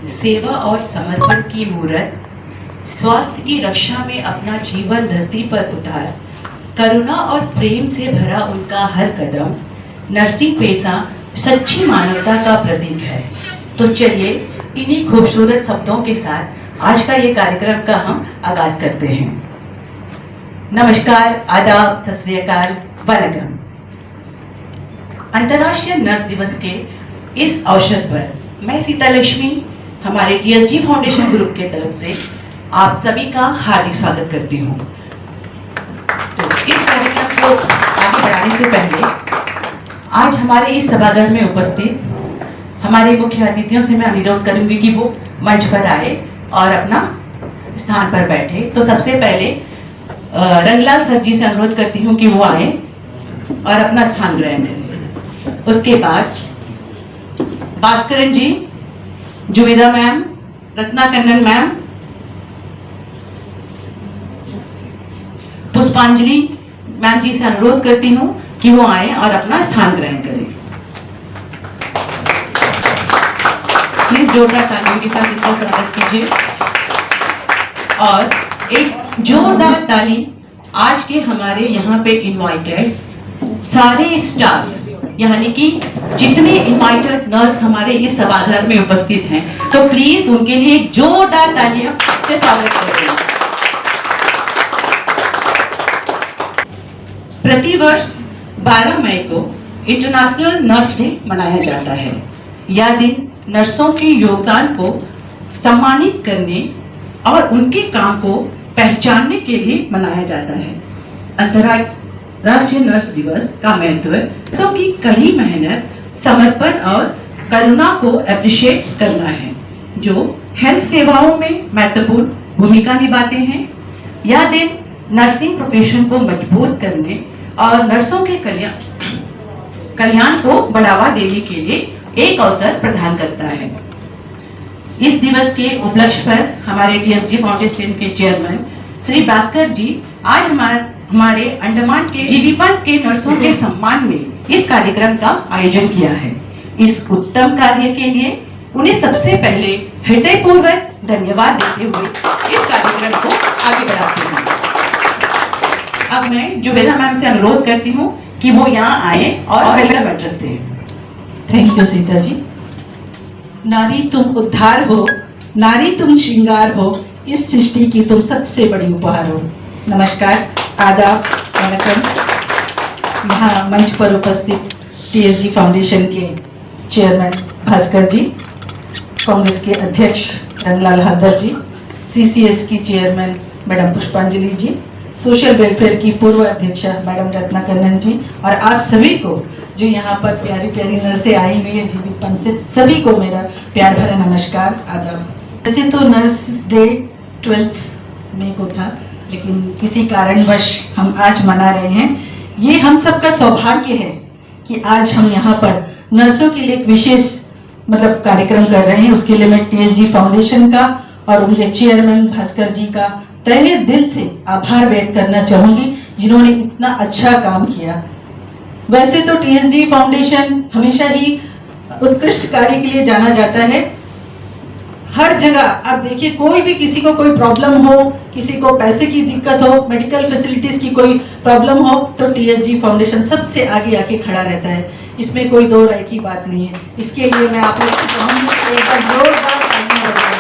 सेवा और समर्पण की मूर्त, स्वास्थ्य की रक्षा में अपना जीवन धरती पर उतार, करुणा और प्रेम से भरा उनका हर कदम, नर्सिंग पेशा सच्ची मानवता का प्रतीक है। तो चलिए इन्हीं खूबसूरत शब्दों के साथ आज का ये कार्यक्रम का हम आगाज करते हैं। नमस्कार, आदाब, सत श्री अकाल, वनकम। अंतर्राष्ट्रीय नर्स दिवस के इस अवसर पर मैं सीता लक्ष्मी हमारे TSG फाउंडेशन ग्रुप के तरफ से आप सभी का हार्दिक स्वागत करती हूँ। तो इस कार्यक्रम को आगे बढ़ाने से पहले आज हमारे इस सभागार में उपस्थित हमारे मुख्य अतिथियों से मैं अनुरोध करूंगी कि वो मंच पर आए और अपना स्थान पर बैठे। तो सबसे पहले रंगलाल सर जी से अनुरोध करती हूँ कि वो आए और अपना स्थान ग्रहण करें। उसके बाद भास्करन जी, जुवेदा मैम, रत्ना कन्नन मैम, पुष्पांजलि मैम जी से अनुरोध करती हूँ कि वो आए और अपना स्थान ग्रहण करें। प्लीज जोरदार तालियों के साथ इनका स्वागत कीजिए। और एक जोरदार ताली आज के हमारे यहाँ पे इनवाइटेड सारे स्टार्स, यानी कि जितने इनवाइटेड नर्स हमारे इस सभागार में उपस्थित हैं, तो प्लीज उनके लिए एक जोरदार तालियों से स्वागत करें। प्रतिवर्ष 12 मई को इंटरनेशनल नर्स डे मनाया जाता है। यह दिन नर्सों के योगदान को सम्मानित करने और उनके काम को पहचानने के लिए मनाया जाता है। अंतर्राष्ट्रीय नर्स दिवस का महत्व नर्सों की कड़ी मेहनत, समर्पण और करुणा को अप्रिशिएट करना है, जो हेल्थ सेवाओं में महत्वपूर्ण भूमिका निभाते हैं। यह दिन नर्सिंग प्रोफेशन को मजबूत करने और नर्सों के कल्याण को बढ़ावा देने के लिए एक अवसर प्रदान करता है। इस दिवस के उपलक्ष्य पर हमारे TSG फाउंडेशन के चेयरमैन श्री भास्कर जी आज हमारे अंडमान के जीबीपंत के नर्सों के सम्मान में इस कार्यक्रम का आयोजन किया है। इस उत्तम कार्य के लिए उन्हें सबसे पहले हृदयपूर्वक धन्यवाद देते हुए इस कार्यक्रम को आगे बढ़ाते हैं। अब मैं जुबेदा मैम से अनुरोध करती हूँ कि वो यहाँ आए और वेलकम एड्रेस दें। Thank you Sita ji. नारी तुम उद्धार हो, नारी तुम श्रृंगार हो, इस सृष्टि की तुम सबसे बड़ी उपहार हो। नमस्कार, आदाब, वनकम। यहाँ मंच पर उपस्थित TSG फाउंडेशन के चेयरमैन भास्कर जी, कांग्रेस के अध्यक्ष रंगलाल हरदर जी, CCS की चेयरमैन मैडम पुष्पांजलि जी, सोशल वेलफेयर की पूर्व अध्यक्षा मैडम रत्ना कन्नन जी, और आप सभी को जो यहाँ पर प्यारी प्यारी नर्सें आई हुई है जीबीपंत से, सभी को मेरा प्यार भरा नमस्कार, आदाब। वैसे तो नर्स डे 12 मई को था, लेकिन किसी कारणवश हम आज मना रहे हैं। ये हम सबका सौभाग्य है कि आज हम यहाँ पर नर्सों के लिए एक विशेष कार्यक्रम कर रहे हैं। उसके लिए मैं TSG फाउंडेशन का और उनके चेयरमैन भास्कर जी का तहे दिल से आभार व्यक्त करना चाहूंगी, जिन्होंने इतना अच्छा काम किया। वैसे तो TSG फाउंडेशन हमेशा ही उत्कृष्ट कार्य के लिए जाना जाता है। हर जगह आप देखिए, कोई भी किसी को कोई प्रॉब्लम हो, किसी को पैसे की दिक्कत हो, मेडिकल फैसिलिटीज की कोई प्रॉब्लम हो, तो TSG फाउंडेशन सबसे आगे आके खड़ा रहता है। इसमें कोई दो राय की बात नहीं है। इसके लिए मैं आप लोग से कहूँगी एक बार जोरदार तालियां बजाएं।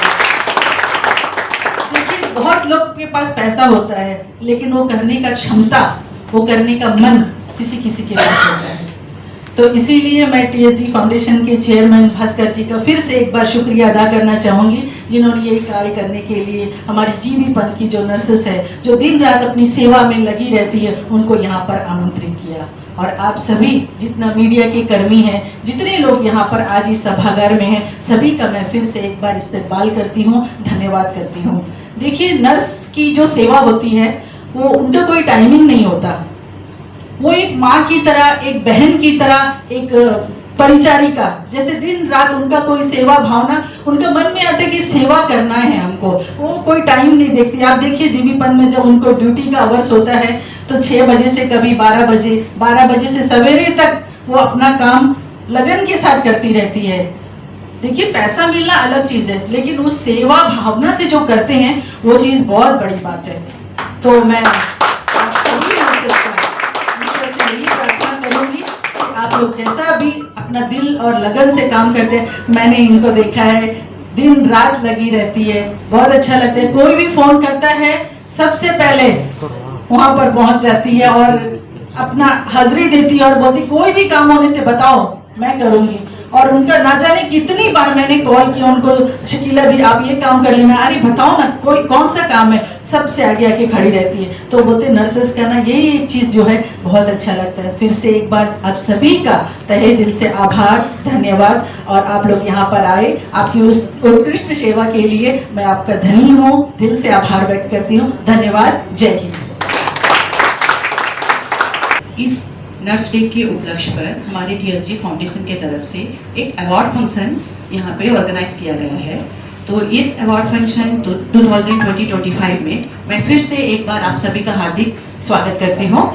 देखिए, बहुत लोग के पास पैसा होता है, लेकिन वो करने का क्षमता, वो करने का मन किसी किसी के पास होता है। तो इसीलिए मैं TSG फाउंडेशन के चेयरमैन भास्कर जी का फिर से एक बार शुक्रिया अदा करना चाहूँगी, जिन्होंने ये कार्य करने के लिए हमारी जीबीपंत की जो नर्सेस है, जो दिन रात अपनी सेवा में लगी रहती है, उनको यहाँ पर आमंत्रित किया। और आप सभी जितना मीडिया के कर्मी हैं, जितने लोग यहाँ पर आज इस सभागार में हैं, सभी का मैं फिर से एक बार इस्तकबाल करती हूँ, धन्यवाद करती हूँ। देखिए, नर्स की जो सेवा होती है, वो उनका कोई टाइमिंग नहीं होता। वो एक माँ की तरह, एक बहन की तरह, एक परिचारिका जैसे दिन रात उनका कोई सेवा भावना, उनका मन में आता है कि सेवा करना है हमको। वो कोई टाइम नहीं देखती। आप देखिए, जीबीपंत में जब उनको ड्यूटी का आवर्स होता है तो 6 बजे से कभी 12 बजे, 12 बजे से सवेरे तक वो अपना काम लगन के साथ करती रहती है। देखिए पैसा मिलना अलग चीज है, लेकिन उस सेवा भावना से जो करते हैं वो चीज बहुत बड़ी बात है। तो मैं आप सभी नर्सेस का ईश्वर से यही प्रार्थना करूंगी कि आप लोग जैसा भी अपना दिल और लगन से काम करते हैं, मैंने इनको देखा है दिन रात लगी रहती है, बहुत अच्छा लगता है। कोई भी फोन करता है सबसे पहले वहां पर पहुंच जाती है और अपना हाजिरी देती है और बोलती कोई भी काम होने से बताओ मैं करूंगी। और उनका ना जाने कितनी बार मैंने कॉल किया उनको, शकीला दी आप ये काम कर लेना, अरे बताओ ना कोई कौन सा काम है, सबसे आगे आके खड़ी रहती है। तो बोलते नर्सेस का ना यही एक चीज जो है बहुत अच्छा लगता है। फिर से एक बार आप सभी का तहे दिल से आभार, धन्यवाद। और आप लोग यहाँ पर आए, आपकी उस उत्कृष्ट सेवा के लिए मैं आपका धनी हूँ, दिल से आभार व्यक्त करती हूँ। धन्यवाद, जय हिंद। इस नर्स डे के उपलक्ष्य पर हमारे TSG फाउंडेशन के तरफ से एक अवार्ड फंक्शन यहाँ पे ऑर्गेनाइज किया गया है। तो इस अवार्ड फंक्शन 2020-25 में मैं फिर से एक बार आप सभी का हार्दिक स्वागत करती हूँ।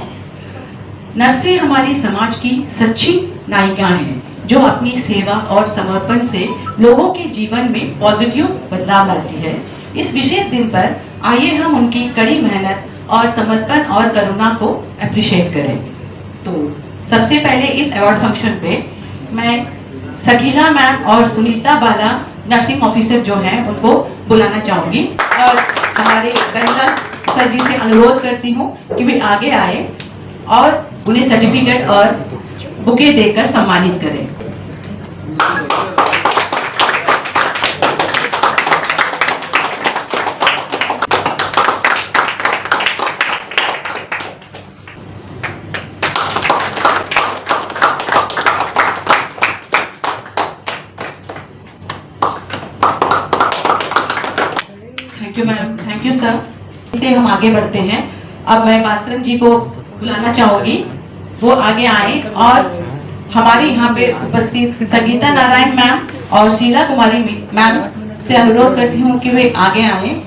नर्सें हमारी समाज की सच्ची नायिकाएं हैं जो अपनी सेवा और समर्पण से लोगों के जीवन में पॉजिटिव बदलाव लाती है। इस विशेष दिन पर आइए हम उनकी कड़ी मेहनत और समर्पण और करुणा को अप्रिशिएट करें। तो सबसे पहले इस अवार्ड फंक्शन पे मैं शकीला मैम और सुनीता बाला नर्सिंग ऑफिसर जो हैं उनको बुलाना चाहूंगी और हमारे बेंगल सर जी से अनुरोध करती हूँ कि वे आगे आए और उन्हें सर्टिफिकेट और बुके देकर सम्मानित करें। Thank you ma'am, thank you sir. इससे हम आगे बढ़ते हैं। अब मैं भास्करन जी को बुलाना चाहूंगी, वो आगे आए और हमारे यहाँ पे उपस्थित संगीता नारायण मैम और शीला कुमारी मैम से अनुरोध करती हूँ कि वे आगे आए।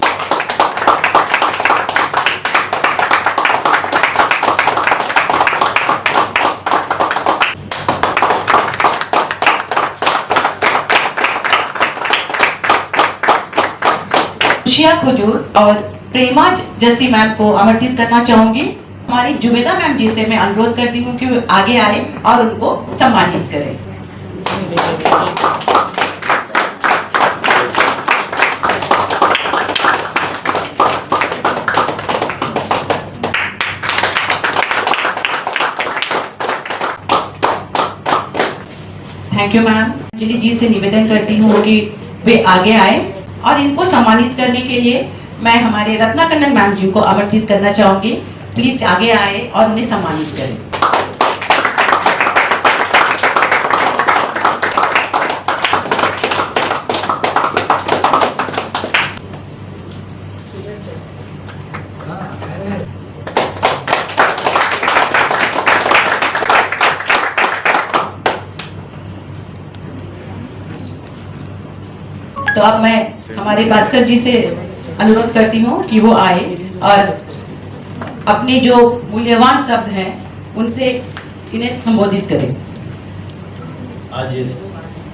खुशिया खुजूर और प्रेमा जैसी मैम को आमंत्रित करना चाहूंगी। हमारी जुबेदा मैम जी से मैं अनुरोध करती हूँ कि वे आगे आए और उनको सम्मानित करें। Thank you ma'am. Anjali ji से निवेदन करती हूँ कि वे आगे आए और इनको सम्मानित करने के लिए मैं हमारे रत्ना कन्नन मैम जी को आमंत्रित करना चाहूंगी। प्लीज आगे आए और उन्हें सम्मानित करें। तो अब मैं हमारे भास्कर जी से अनुरोध करती हूँ कि वो आए और अपने जो मूल्यवान शब्द हैं उनसे इन्हें संबोधित करें। आज इस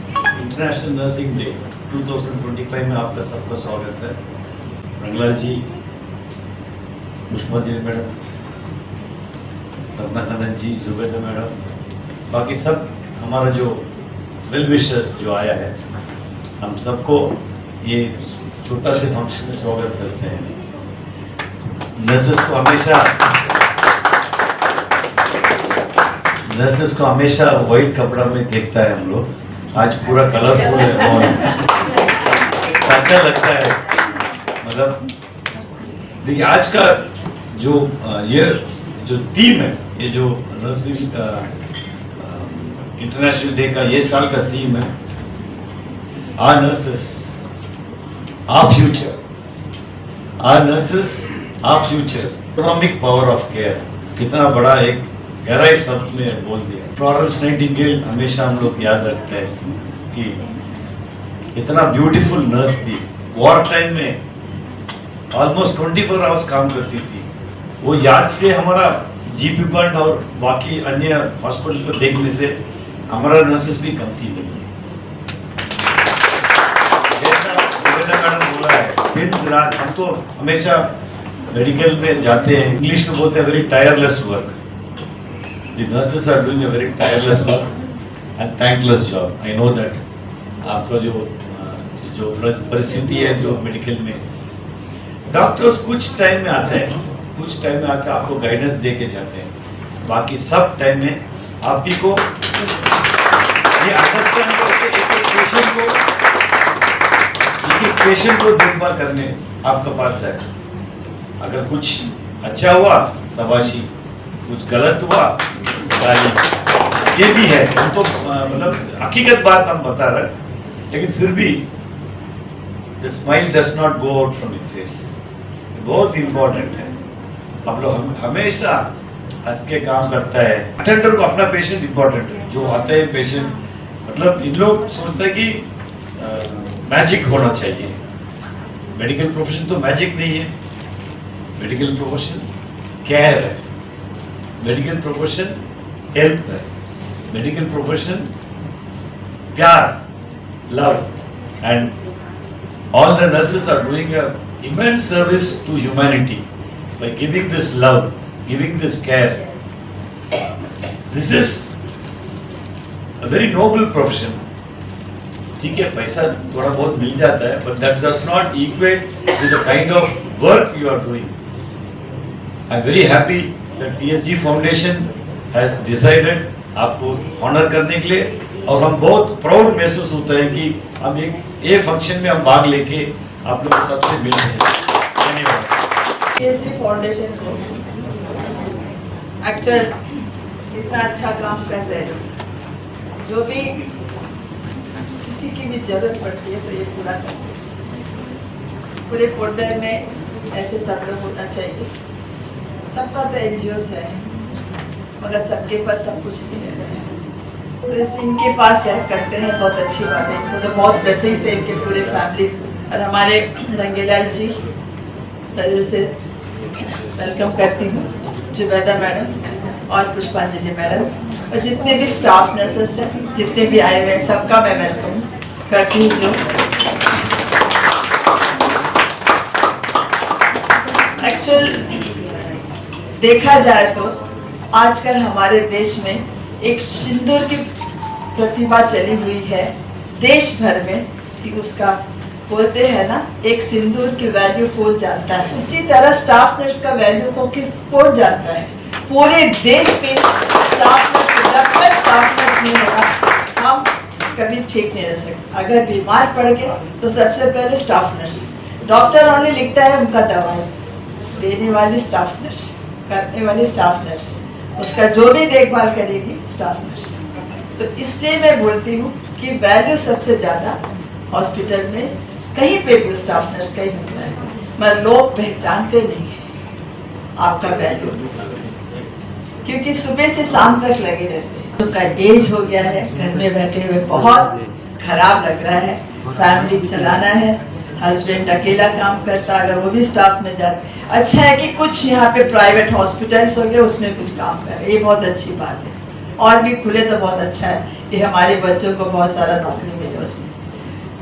इंटरनेशनल नर्सिंग डे 2025 में आपका सबका स्वागत है। रंगलाल जी, पुष्पा जी मैडम, रत्ना कन्नन जी, जुबेदा मैडम, बाकी सब हमारा जो वेल विशर्स जो आया है, हम सबको ये छोटा से फंक्शन में स्वागत करते हैं। नर्सेस को हमेशा व्हाइट कपड़ा में देखता है हम लोग। आज पूरा कलरफुल है और अच्छा लगता है। मतलब देखिए आज का जो ये जो थीम है, ये जो नर्सिंग इंटरनेशनल डे का ये साल का थीम है, Our nurses, our future. Our nurses, our future. Economic power of care. कितना बड़ा एक गहराई शब्द में बोल दिया। फ्लोरेंस नाइटिंगेल हमेशा हम लोग याद रखते हैं कि इतना ब्यूटीफुल नर्स थी। वॉर टाइम में ऑलमोस्ट 24 आवर्स काम करती थी। वो याद से हमारा जीपी बंड और बाकी अन्य हॉस्पिटल को देखने से हमारा नर्सेस भी कम थी नहीं। पूरा है, दिन रात। हम तो हमेशा मेडिकल में जाते हैं, इंग्लिश में बोलते हैं very tireless work. The nurses are doing a very tireless work and thankless job. I know that. आपका जो परिस्थिति है जो मेडिकल में, डॉक्टर्स कुछ टाइम में आते हैं, कुछ टाइम में आकर आपको गाइडेंस दे के जाते हैं, बाकी सब टाइम में आप ही को ये अंडरस्टैंड करके एक पेशेंट को देखभाल करने आपके पास है। अगर कुछ अच्छा हुआ शाबाशी, कुछ गलत हुआ गाली, ये भी है। हम तो मतलब हकीकत बात हम बता रहे हैं, लेकिन फिर भी the smile does not go out from your face. बहुत इंपॉर्टेंट है। आप लोग हमेशा हंस के काम करता है। अटेंडर को अपना पेशेंट इंपॉर्टेंट है, जो आते हैं पेशेंट, मतलब इन लोग सोचते हैं कि मैजिक होना चाहिए। मेडिकल प्रोफेशन तो मैजिक नहीं है। मेडिकल प्रोफेशन केयर है, मेडिकल प्रोफेशन हेल्प है, मेडिकल प्रोफेशन प्यार, love, and all the nurses are doing a immense service to humanity by giving this love, giving this care. This is a very noble profession. ठीक है, पैसा थोड़ा बहुत मिल जाता है, but that does not equate to the kind of work you are doing. I am very happy that TSG Foundation has decided आपको honor करने के लिए, और हम बहुत प्राउड महसूस होता है कि हम एक ये फंक्शन में हम भाग लेके आप लोग सबसे मिल रहे हैं। धन्यवाद। TSG फाउंडेशन को एक्चुअल इतना अच्छा काम कर रहे हो, जो भी किसी की भी जरूरत पड़ती है तो ये पूरा करते हैं। पूरे पोर्टल में ऐसे सब लोग होना चाहिए। सबका तो NGOs है, मगर सबके पास सब कुछ नहीं रहता है, तो इनके पास शेयर करते हैं, बहुत अच्छी बात है। इनको तो बहुत ब्लेसिंग्स है इनके पूरे फैमिली। और हमारे रंगीलाल जी दिल से वेलकम करती हूँ, जुबैदा मैडम और पुष्पांजलि मैडम, और जितने भी स्टाफ नर्सेस हैं, जितने भी आए हुए हैं, सबका मैं वेलकम करती हूँ। जो एक्चुअल देखा जाए तो आजकल हमारे देश में एक सिंदूर की प्रतिभा चली हुई है देश भर में, कि उसका बोलते हैं ना, एक सिंदूर की वैल्यू कौन जानता है, इसी तरह स्टाफ नर्स का वैल्यू को कौन जानता है। पूरे देश में स्टाफ नर्स, जब तक स्टाफ नर्स नहीं होगा हम कभी ठीक नहीं रह सकते। अगर बीमार पड़ गए तो सबसे पहले स्टाफ नर्स, डॉक्टर ओनली लिखता है उनका दवाई, देने वाली स्टाफ नर्स, करने वाली स्टाफ नर्स, उसका जो भी देखभाल करेगी स्टाफ नर्स। तो इसलिए मैं बोलती हूँ कि वैल्यू सबसे ज़्यादा हॉस्पिटल में कहीं पे भी स्टाफ नर्स का ही होता है, मगर लोग पहचानते नहीं हैं आपका वैल्यू, क्योंकि सुबह से शाम तक लगे रहते हैं। उनका एज हो गया है, घर में बैठे हुए बहुत खराब लग रहा है, फैमिली चलाना है, हस्बैंड अकेला काम करता, अगर वो भी स्टाफ में जाते, अच्छा है कि कुछ यहाँ पे प्राइवेट हॉस्पिटल्स हो गए, उसमें कुछ काम कर, ये बहुत अच्छी बात है। और भी खुले तो बहुत अच्छा है कि हमारे बच्चों को बहुत सारा नौकरी मिले उसमें।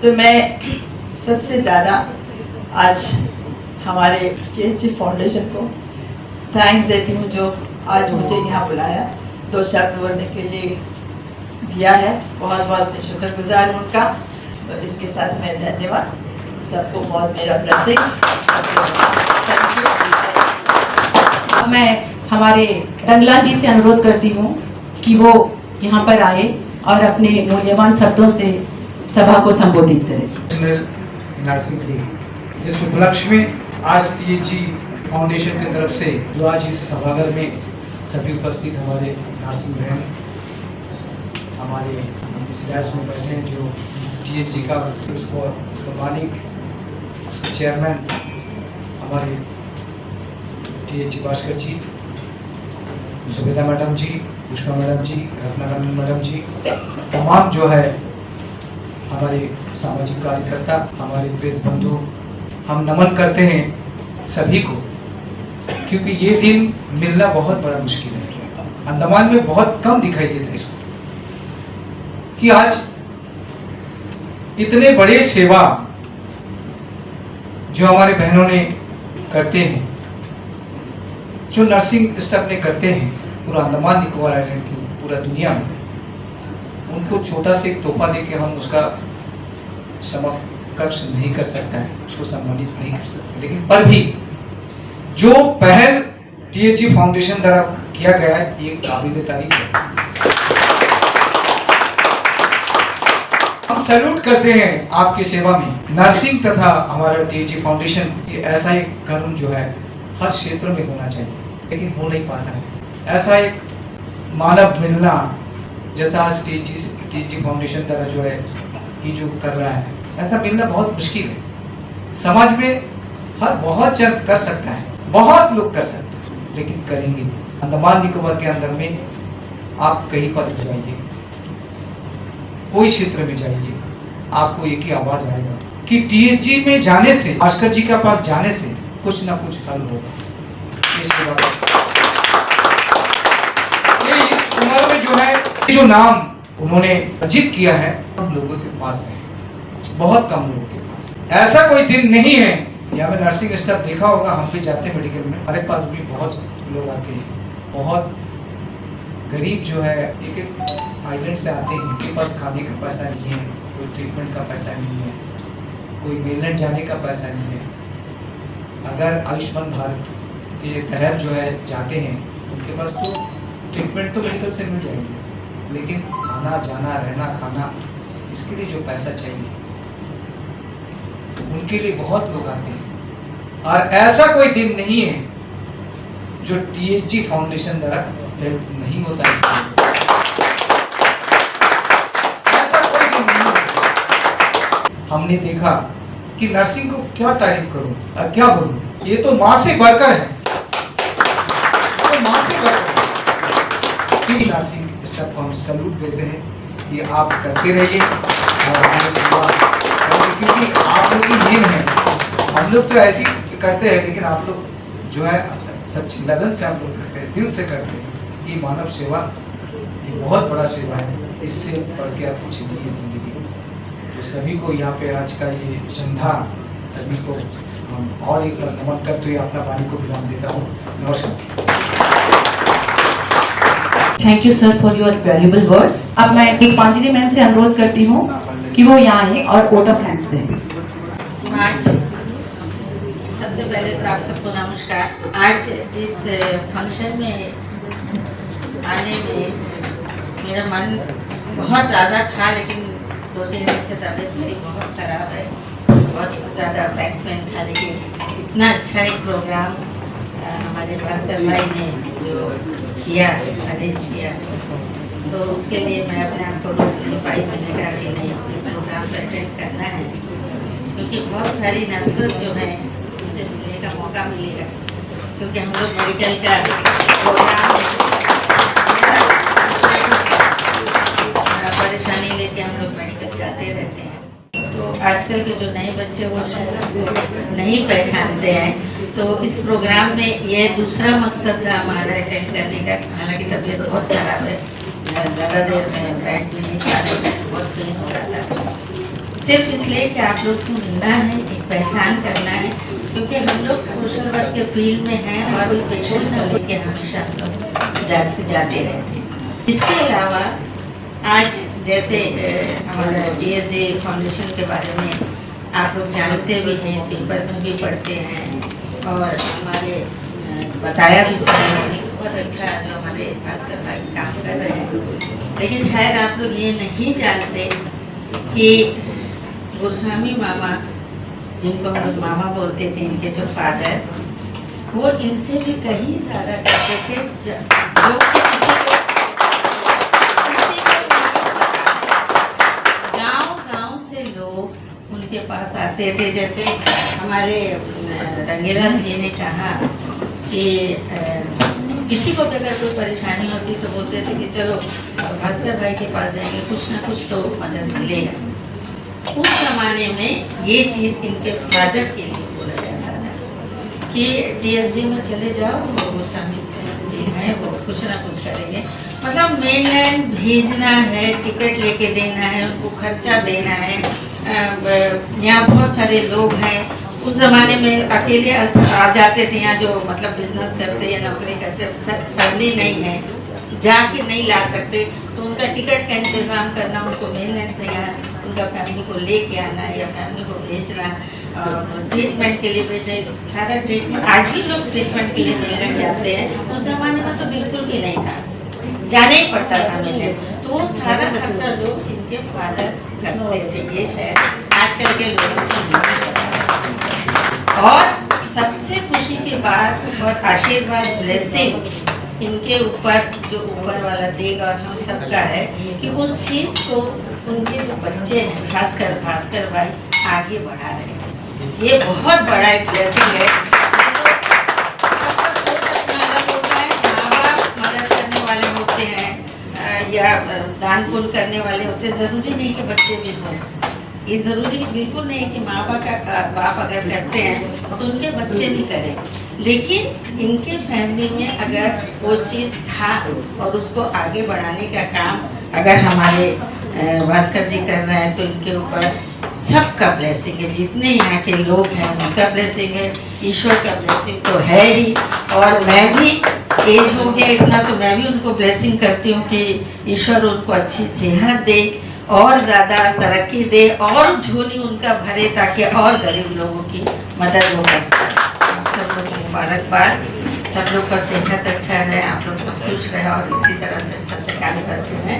तो मैं सबसे ज़्यादा आज हमारे TSG फाउंडेशन को थैंक्स देती हूँ, जो आज मुझे यहाँ बुलाया, दो शब्द बोलने के लिए दिया है। बहुत बहुत मैं शुक्रगुजार हूँ उनका। तो इसके साथ मैं धन्यवाद सबको, बहुत मेरा ब्लेसिंग्स। मैं हमारे रंगलाल जी से अनुरोध करती हूँ कि वो यहाँ पर आए और अपने मूल्यवान शब्दों से सभा को संबोधित करें। नर्सिंग डे जिस उपलक्ष्य में आज TSG फाउंडेशन की तरफ से जो आज इस सभागार में सभी उपस्थित हमारे नर्सिंग बहन हमारे इस बैच में बैठे हैं, जो TSG का उसका मालिक, उसका चेयरमैन हमारे TSG भास्कर जी, सुबेदा मैडम जी, पुष्पा मैडम जी, रत्नारायण मैडम जी, तमाम जो है हमारे सामाजिक कार्यकर्ता, हमारे प्रेस बंधु, हम नमन करते हैं सभी को, क्योंकि ये दिन मिलना बहुत बड़ा मुश्किल है। अंडमान में बहुत कम दिखाई देता है इसको, कि आज इतने बड़े सेवा जो हमारे बहनों ने करते हैं, जो नर्सिंग स्टाफ ने करते हैं पूरा अंडमान निकोबार आइलैंड की पूरा दुनिया में, उनको छोटा से एक तोहफा देके हम उसका समकक्ष नहीं कर सकता है, उसको सम्मानित नहीं कर सकते, लेकिन पर भी जो पहल टीएचजी फाउंडेशन द्वारा किया गया है ये काबिल तारीफ है। हम सैल्यूट करते हैं आपकी सेवा में। नर्सिंग तथा हमारा टीएचजी फाउंडेशन ये ऐसा एक कर्म जो है हर क्षेत्र में होना चाहिए, लेकिन हो नहीं पाता है। ऐसा एक मानव मिलना जैसा आज टीएचजी फाउंडेशन द्वारा जो है ये जो कर रहा है, ऐसा मिलना बहुत मुश्किल है। समाज में हर बहुत जन कर सकता है, बहुत लोग कर सकते हैं, लेकिन करेंगे नहीं। अंडमान निकोबार के अंदर में आप कहीं पर भी जाइए, कोई क्षेत्र में जाइए, आपको एक ही आवाज आएगा कि टीएचजी में जाने से, भास्कर जी के पास जाने से कुछ ना कुछ हल होगा। इसके बाद ये इस उम्र में जो है जो नाम उन्होंने अर्जित किया है हम लोगों के पास है, बहुत कम लोगों के पास। ऐसा कोई दिन नहीं है, यहाँ पे नर्सिंग स्टाफ देखा होगा, हम भी जाते हैं मेडिकल में, हमारे पास भी बहुत लोग आते हैं, बहुत गरीब जो है एक एक आइलैंड से आते हैं, उनके पास खाने का पैसा नहीं है, कोई ट्रीटमेंट का पैसा नहीं है, कोई मेलैंड जाने का पैसा नहीं है। अगर आयुष्मान भारत के तहत जो है जाते हैं, उनके पास तो ट्रीटमेंट तो मेडिकल से मिल जाएगी, लेकिन आना जाना रहना खाना इसके लिए जो पैसा चाहिए उनके लिए बहुत लोग आते हैं। और ऐसा कोई दिन नहीं है जो टीएचजी फाउंडेशन द्वारा हेल्प नहीं होता है। ऐसा कोई दिन नहीं है। हमने देखा कि नर्सिंग को क्या तारीफ करूं और क्या बोलूं, ये तो माँ से बढ़कर है, तो माँ से बढ़कर नर्सिंग स्टाफ को हम सैल्यूट देते हैं। ये आप करते रहिए और हमें सेवा करें, क्योंकि आप लोग की मेन है। हम लोग तो ऐसे करते हैं, लेकिन आप लोग जो है सच्ची लगन से आप लोग करते हैं, दिल से करते हैं। ये मानव सेवा ये बहुत बड़ा सेवा है, इससे बढ़ के आप कुछ नहीं है जिंदगी में। तो सभी को यहाँ पे आज का ये संधा सभी को हम और एक बार नमन करते हुए अपना वाणी को विराम देता हूँ। नमस्कार। Thank you sir for your valuable words. अब मैं पुष्पांजलि मैम से अनुरोध करती हूँ कि वो यहाँ आए और वोट ऑफ थैंक्स दें। आज सबसे पहले तो आप सबको नमस्कार। आज इस फंक्शन में आने में मेरा मन बहुत ज़्यादा था, लेकिन 2-3 दिन से तबीयत मेरी बहुत ख़राब है, बहुत ज़्यादा बैक पेन था, लेकिन इतना अच्छा एक प्रोग्राम हमारे भास्कर भाई ने जो किया, अरेंज किया, तो उसके लिए मैं अपने आप को रोक नहीं पाई। मैंने कहा कि नहीं, ये प्रोग्राम को अटेंड करना है, क्योंकि बहुत सारी नर्सेस जो हैं उसे मिलने का मौका मिलेगा, क्योंकि हम लोग मेडिकल का प्रोग्राम परेशानी लेके हम लोग मेडिकल जाते रहते हैं। तो आजकल के जो नए बच्चे वो शायद नहीं पहचानते हैं, तो इस प्रोग्राम में ये दूसरा मकसद था हमारा अटेंड करने का। हालांकि तबीयत बहुत ख़राब है, ज़्यादा देर में बैठ भी नहीं पा रहे, बहुत पेन हो रहा था। सिर्फ इसलिए कि आप लोग से मिलना है, एक पहचान करना है, क्योंकि हम लोग सोशल वर्क के फील्ड में हैं और कोई पेशेंट न लेके हमेशा हम लोग जाते रहते हैं। इसके अलावा आज जैसे हमारा टीएचजी फाउंडेशन के बारे में आप लोग जानते भी हैं, पेपर में भी पढ़ते हैं, और हमारे बताया भी सबने बहुत अच्छा जो हमारे भास्कर भाई काम कर रहे हैं। लेकिन शायद आप लोग ये नहीं जानते कि गुरुस्वामी मामा, जिनको हम लोग मामा बोलते थे, इनके जो फादर, वो इनसे भी कहीं ज़्यादा करते थे, जो कि किसी को गांव से लोग उनके पास आते थे। जैसे हमारे रंगीलाल जी ने कहा कि किसी को भी अगर कोई परेशानी होती तो बोलते थे कि चलो भास्कर भाई के पास जाएंगे, कुछ ना कुछ तो मदद मिलेगा। उस ज़माने में ये चीज़ इनके फादर के लिए बोला जाता था कि टीएचजी में चले जाओ, वो गोस्वामी जी हैं, वो कुछ ना कुछ करेंगे। मतलब मेनलैंड भेजना है, टिकट लेके देना है, उनको खर्चा देना है। यहाँ बहुत सारे लोग हैं, उस ज़माने में अकेले आ जाते थे यहाँ, जो मतलब बिजनेस करते या नौकरी करते, फैमिली नहीं है, जाके नहीं ला सकते, तो उनका टिकट का इंतज़ाम करना, उनको मेनलैंड से यहाँ उनका फैमिली को लेके आना या फैमिली को भेजना, ट्रीटमेंट के लिए भेजने, सारा ट्रीटमेंट, आज भी लोग ट्रीटमेंट के लिए मेनलैंड जाते हैं, उस ज़माने में तो बिल्कुल भी नहीं था, जाना ही पड़ता था मेनलैंड, तो वो सारा खर्चा लोग इनके फादर करते थे। ये शायद आजकल के लोगों को नहीं पता। और सबसे खुशी की बात और आशीर्वाद, ब्लेसिंग इनके ऊपर जो ऊपर वाला देगा और हम सबका है कि उस चीज़ को उनके जो बच्चे हैं, खासकर भास्कर भाई, आगे बढ़ा रहे हैं। ये बहुत बड़ा एक ब्लेसिंग है। सबका सोच अपना अलग होता है, माँ बाप मदद करने वाले होते हैं या दान पुण्य करने वाले होते हैं, ज़रूरी नहीं कि बच्चे भी हों, ये ज़रूरी बिल्कुल नहीं कि माँ बाप अगर करते हैं तो उनके बच्चे भी करें, लेकिन इनके फैमिली में अगर वो चीज़ था और उसको आगे बढ़ाने का काम अगर हमारे भास्कर जी कर रहे हैं, तो इनके ऊपर सबका ब्लेसिंग है, जितने यहाँ के लोग हैं उनका ब्लेसिंग है, ईश्वर का ब्लेसिंग तो है ही। और मैं भी एज हो गया इतना, तो मैं भी उनको ब्लेसिंग करती हूँ कि ईश्वर उनको अच्छी सेहत दे और ज़्यादा तरक्की दे और झोली उनका भरे, ताकि और गरीब लोगों की मदद वो कर सकें। आप सब लोग मुबारकबाद, सब लोग का सेहत अच्छा रहे, आप लोग सब खुश रहे और इसी तरह से अच्छा से काम करते हैं।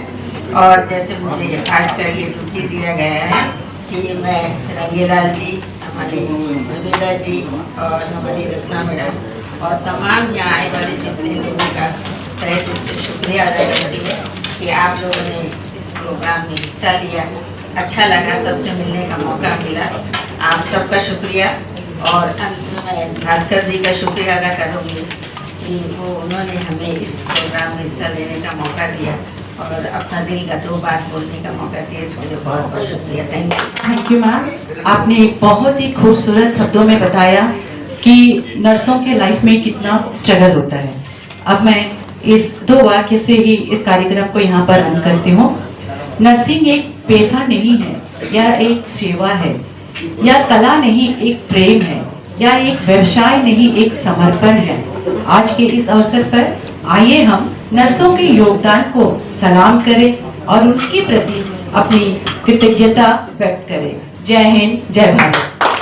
और जैसे मुझे आज का ये ड्यूटी दिया गया है कि मैं रंगीलाल जी, हमारी जुबेदा जी और हमारी रत्ना मैडम और तमाम यहाँ आए वाले जितने लोगों का तहे दिल से शुक्रिया अदा करती है कि आप लोगों ने इस प्रोग्राम में हिस्सा लिया, अच्छा लगा, सबसे मिलने का मौका मिला, आप सबका शुक्रिया। और अंत में मैं भास्कर जी का शुक्रिया अदा करूँगी कि वो उन्होंने हमें इस प्रोग्राम में हिस्सा लेने का मौका दिया और अपना दिल का 2 बात बोलने का मौका दिया, इसके लिए बहुत बहुत शुक्रिया। थैंक यू मैम, आपने बहुत ही खूबसूरत शब्दों में बताया कि नर्सों के लाइफ में कितना स्ट्रगल होता है। अब मैं इस 2 वाक्य से ही इस कार्यक्रम को यहाँ पर अंत करती हूँ। नर्सिंग एक पेशा नहीं है या एक सेवा है या कला नहीं, एक प्रेम है या एक व्यवसाय नहीं, एक समर्पण है। आज के इस अवसर पर आइए हम नर्सों के योगदान को सलाम करें और उनके प्रति अपनी कृतज्ञता व्यक्त करें। जय हिंद, जय भारत।